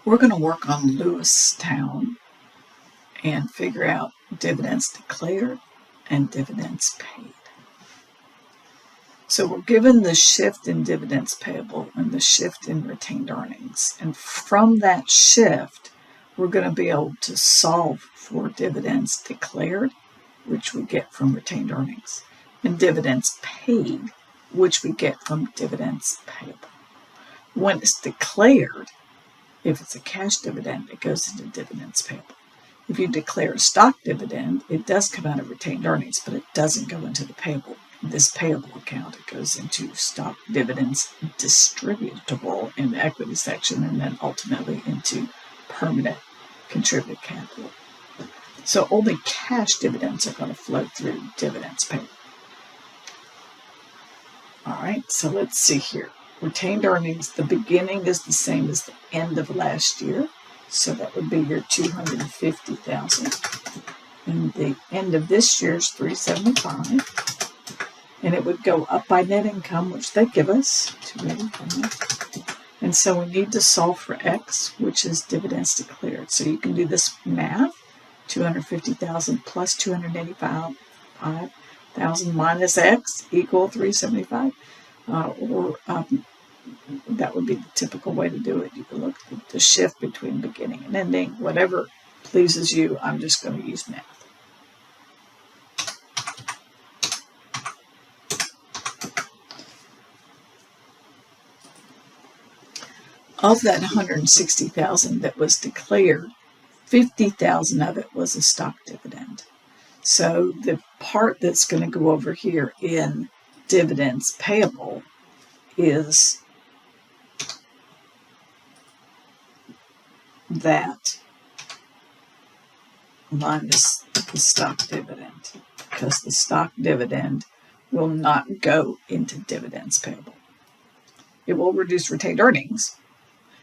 We're going to work on Lewistown and figure out dividends declared and dividends paid. So we're given the shift in dividends payable and the shift in retained earnings. And from that shift, we're going to be able to solve for dividends declared, which we get from retained earnings, and dividends paid, which we get from dividends payable. When it's declared, if it's a cash dividend, it goes into dividends payable. If you declare a stock dividend, it does come out of retained earnings, but it doesn't go into the payable. This payable account, it goes into stock dividends distributable in the equity section, and then ultimately into permanent contributed capital. So only cash dividends are going to flow through dividends payable. All right, so let's see here. Retained earnings, the beginning is the same as the end of last year. So that would be your $250,000. And the end of this year's $375. And it would go up by net income, which they give us, $285. And so we need to solve for X, which is dividends declared. So you can do this math, $250,000 plus $285,000 minus X equal $375. That would be the typical way to do it. You can look at the shift between beginning and ending, whatever pleases you. I'm just going to use math. Of that $160,000 that was declared, $50,000 of it was a stock dividend. So the part that's going to go over here in dividends payable is that minus the stock dividend, because the stock dividend will not go into dividends payable. It will reduce retained earnings.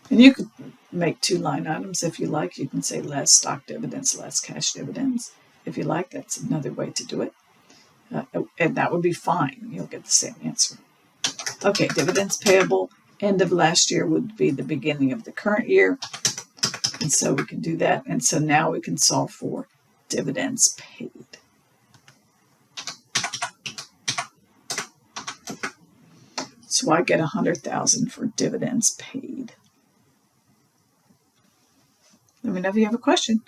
And you could make two line items if you like. You can say less stock dividends, less cash dividends. If you like, that's another way to do it. And that would be fine. You'll get the same answer. Okay, dividends payable, end of last year would be the beginning of the current year. And so we can do that. And so now we can solve for dividends paid. So I get $100,000 for dividends paid. Let me know if you have a question.